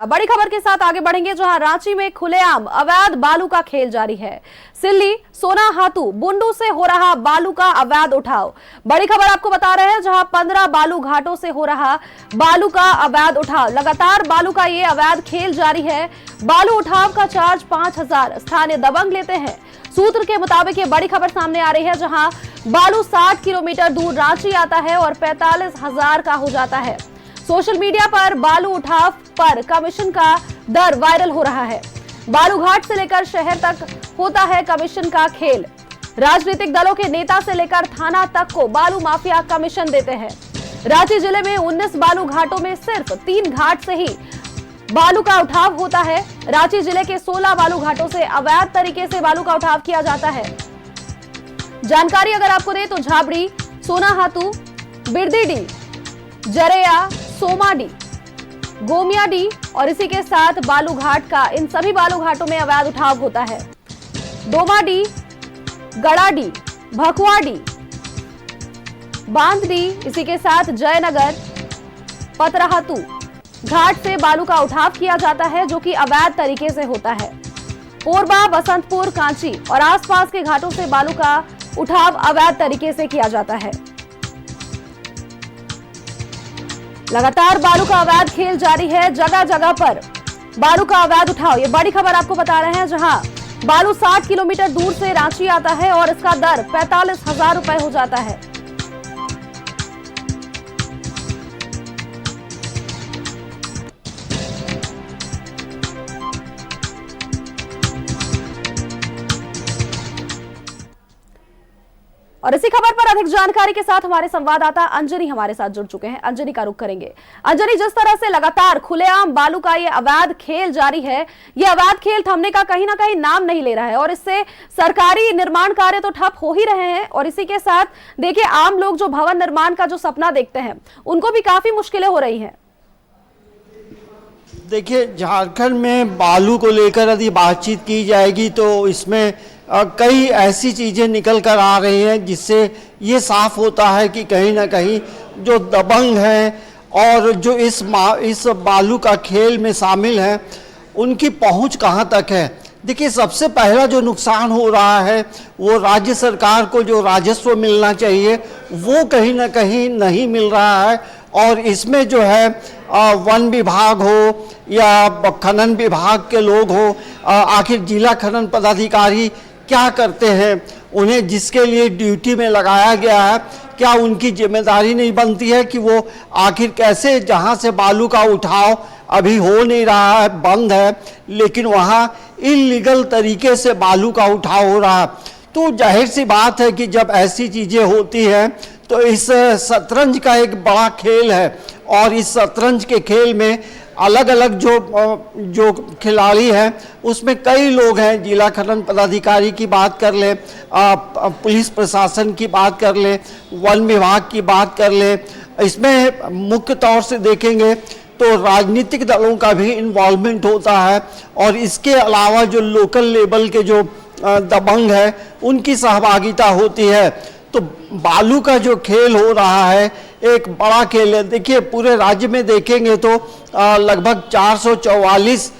बड़ी खबर के साथ आगे बढ़ेंगे, जहां रांची में खुलेआम अवैध बालू का खेल जारी है। सिल्ली, सोनाहातू, बुंडू से हो रहा बालू का अवैध उठाव। बड़ी खबर आपको बता रहे हैं, जहां 15 बालू घाटों से हो रहा बालू का अवैध उठाव। लगातार बालू का ये अवैध खेल जारी है। बालू उठाव का चार्ज 5000 स्थानीय दबंग लेते हैं। सूत्र के मुताबिक ये बड़ी खबर सामने आ रही है, जहां बालू 60 किलोमीटर दूर रांची आता है और 45,000 का हो जाता है। सोशल मीडिया पर बालू उठाव पर कमीशन का दर वायरल हो रहा है। बालू घाट से लेकर शहर तक होता है कमीशन का खेल। राजनीतिक दलों के नेता से लेकर थाना तक को बालू माफिया कमीशन देते हैं। रांची जिले में 19 बालू घाटों में सिर्फ 3 घाट से ही बालू का उठाव होता है। रांची जिले के 16 बालू घाटों से अवैध तरीके से बालू का उठाव किया जाता है। जानकारी अगर आपको दे तो झाबड़ी, सोनाहातू, बिरदीडी, जरेया, सोमाडी, गोमियाडी और इसी के साथ बालू घाट का, इन सभी बालू घाटों में अवैध उठाव होता है। डोमाडी, गड़ाडी, भकुआडी, बांदडी, इसी के साथ जयनगर, पतराहातू घाट से बालू का उठाव किया जाता है, जो कि अवैध तरीके से होता है। कोरबा, बसंतपुर, कांची और आसपास के घाटों से बालू का उठाव अवैध तरीके से किया जाता है। लगातार बालू का अवैध खेल जारी है। जगह जगह पर बालू का अवैध उठाव। ये बड़ी खबर आपको बता रहे हैं, जहां बालू 60 किलोमीटर दूर से रांची आता है और इसका दर 45,000 रुपए हो जाता है। और इसी खबर पर अधिक जानकारी के साथ हमारे संवाददाता अंजनी हमारे साथ जुड़ चुके हैं। अंजनी का रुख करेंगे। अंजनी, जिस तरह से लगातार खुलेआम बालू का ये अवैध खेल जारी है, ये अवैध खेल थमने का कहीं ना कहीं नाम नहीं ले रहा है और इससे सरकारी निर्माण कार्य तो ठप हो ही रहे हैं और इसी के साथ देखिए, आम लोग जो भवन निर्माण का जो सपना देखते हैं, उनको भी काफी मुश्किलें हो रही है। देखिए, झारखंड में बालू को लेकर यदि बातचीत की जाएगी तो इसमें कई ऐसी चीज़ें निकल कर आ रही हैं जिससे ये साफ होता है कि कहीं ना कहीं जो दबंग हैं और जो इस बालू का खेल में शामिल हैं, उनकी पहुंच कहां तक है। देखिए, सबसे पहला जो नुकसान हो रहा है वो राज्य सरकार को जो राजस्व मिलना चाहिए वो कहीं ना कहीं नहीं मिल रहा है। और इसमें जो है वन विभाग हो या खनन विभाग के लोग हो, आखिर जिला खनन पदाधिकारी क्या करते हैं? उन्हें जिसके लिए ड्यूटी में लगाया गया है, क्या उनकी जिम्मेदारी नहीं बनती है कि वो आखिर कैसे, जहां से बालू का उठाव अभी हो नहीं रहा है, बंद है, लेकिन वहां इल्लीगल तरीके से बालू का उठाव हो रहा है। तो जाहिर सी बात है कि जब ऐसी चीज़ें होती हैं तो इस शतरंज का एक बड़ा खेल है और इस शतरंज के खेल में अलग अलग जो खिलाड़ी हैं उसमें कई लोग हैं। जिला खनन पदाधिकारी की बात कर ले, पुलिस प्रशासन की बात कर ले, वन विभाग की बात कर ले, इसमें मुख्य तौर से देखेंगे तो राजनीतिक दलों का भी इन्वॉल्वमेंट होता है और इसके अलावा जो लोकल लेवल के जो दबंग है उनकी सहभागिता होती है। तो बालू का जो खेल हो रहा है एक बड़ा खेल है। देखिए, पूरे राज्य में देखेंगे तो लगभग 444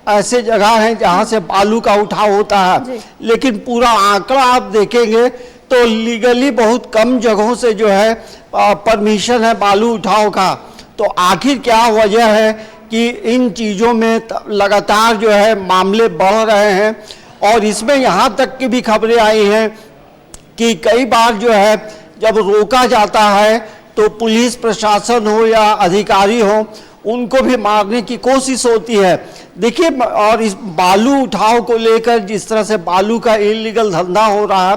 ऐसे जगह हैं जहां से बालू का उठाव होता है, लेकिन पूरा आंकड़ा आप देखेंगे तो लीगली बहुत कम जगहों से जो है परमिशन है बालू उठाव का। तो आखिर क्या वजह है कि इन चीज़ों में लगातार जो है मामले बढ़ रहे हैं और इसमें यहाँ तक की भी खबरें आई हैं कि कई बार जो है जब रोका जाता है तो पुलिस प्रशासन हो या अधिकारी हो, उनको भी मारने की कोशिश होती है। देखिए, और इस बालू उठाव को लेकर जिस तरह से बालू का इल्लीगल धंधा हो रहा है,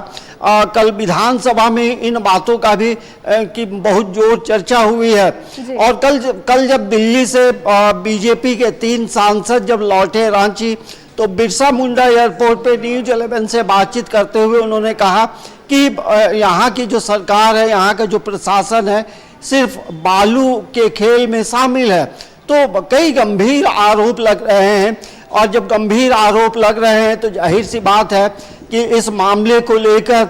कल विधानसभा में इन बातों का भी कि बहुत जोर चर्चा हुई है। और कल जब दिल्ली से बीजेपी के 3 सांसद जब लौटे रांची, तो बिरसा मुंडा एयरपोर्ट पे न्यूज़ 11 से बातचीत करते हुए उन्होंने कहा कि यहाँ की जो सरकार है, यहाँ का जो प्रशासन है, सिर्फ बालू के खेल में शामिल है। तो कई गंभीर आरोप लग रहे हैं और जब गंभीर आरोप लग रहे हैं तो जाहिर सी बात है कि इस मामले को लेकर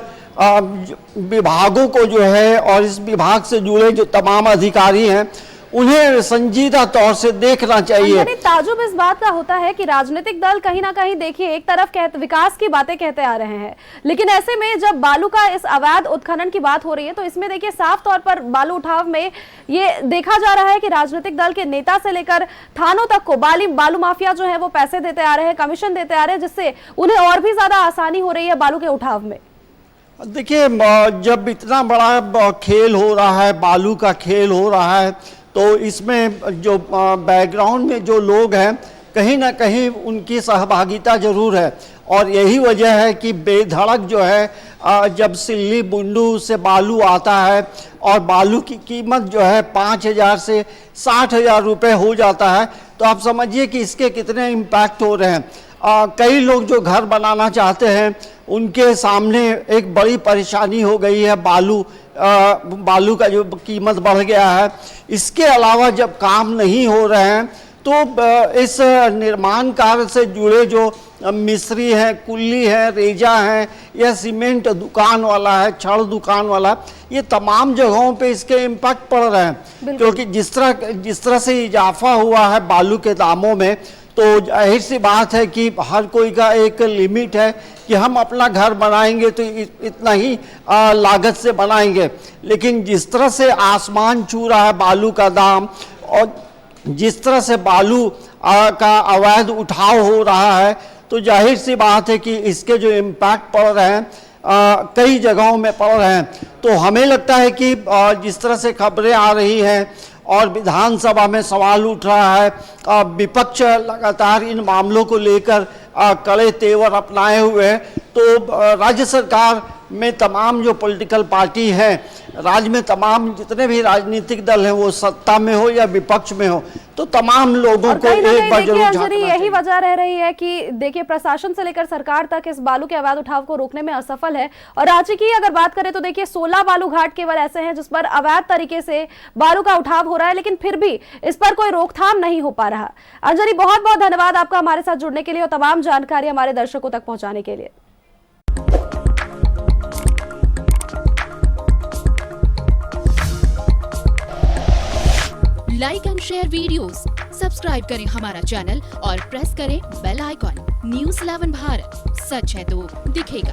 विभागों को जो है और इस विभाग से जुड़े जो तमाम अधिकारी हैं उन्हें संजीदा तौर से देखना चाहिए। यानी ताजुब इस बात का होता है कि राजनीतिक दल कहीं ना कहीं देखिए एक तरफ विकास की बातें कहते आ रहे हैं, लेकिन ऐसे में जब बालू का इस अवैध उत्खनन की बात हो रही है तो इसमें देखिए साफ तौर पर बालू उठाव में ये देखा जा रहा है कि राजनीतिक दल के नेता से लेकर थानों तक को बालू माफिया जो है वो पैसे देते आ रहे हैं, कमीशन देते आ रहे हैं, जिससे उन्हें और भी ज्यादा आसानी हो रही है बालू के उठाव में। देखिए, जब इतना बड़ा खेल हो रहा है, बालू का खेल हो रहा है, तो इसमें जो बैकग्राउंड में जो लोग हैं कहीं ना कहीं उनकी सहभागिता जरूर है। और यही वजह है कि बेधड़क जो है जब सिल्ली बुंडू से बालू आता है और बालू की कीमत जो है 5,000 से 60,000 रुपये हो जाता है, तो आप समझिए कि इसके कितने इम्पैक्ट हो रहे हैं। कई लोग जो घर बनाना चाहते हैं उनके सामने एक बड़ी परेशानी हो गई है, बालू का जो कीमत बढ़ गया है। इसके अलावा जब काम नहीं हो रहे हैं तो इस निर्माण कार्य से जुड़े जो मिस्त्री हैं, कुल्ली हैं, रेजा हैं या सीमेंट दुकान वाला है, छड़ दुकान वाला, ये तमाम जगहों पे इसके इम्पैक्ट पड़ रहे हैं। क्योंकि जिस तरह से इजाफा हुआ है बालू के दामों में, तो जाहिर सी बात है कि हर कोई का एक लिमिट है कि हम अपना घर बनाएंगे तो इतना ही लागत से बनाएंगे। लेकिन जिस तरह से आसमान छू रहा है बालू का दाम और जिस तरह से बालू का अवैध उठाव हो रहा है, तो जाहिर सी बात है कि इसके जो इम्पैक्ट पड़ रहे हैं कई जगहों में पड़ रहे हैं। तो हमें लगता है कि जिस तरह से खबरें आ रही हैं और विधानसभा में सवाल उठ रहा है, विपक्ष लगातार इन मामलों को लेकर कड़े तेवर अपनाए हुए हैं, तो राज्य सरकार में तमाम जो पॉलिटिकल पार्टी हैं, राज्य में तमाम जितने भी राजनीतिक दल हैं, वो सत्ता में हो या विपक्ष में हो, तो तमाम लोगों को एक बार जरूर झांकना चाहिए। यही वजह रह रही है कि देखिए प्रशासन से लेकर सरकार तक इस बालू के अवैध उठाव को रोकने में असफल है। और रांची की अगर बात करें तो देखिए 16 बालू घाट केवल ऐसे हैं जिस पर अवैध तरीके से बालू का उठाव हो रहा है, लेकिन फिर भी इस पर कोई रोकथाम नहीं हो पा रहा। अंजलि, बहुत बहुत धन्यवाद आपका हमारे साथ जुड़ने के लिए और तमाम जानकारी हमारे दर्शकों तक पहुंचाने के लिए। Like and share videos, subscribe करें हमारा चैनल और प्रेस करें बेल आइकॉन। News 11 भारत, सच है तो दिखेगा।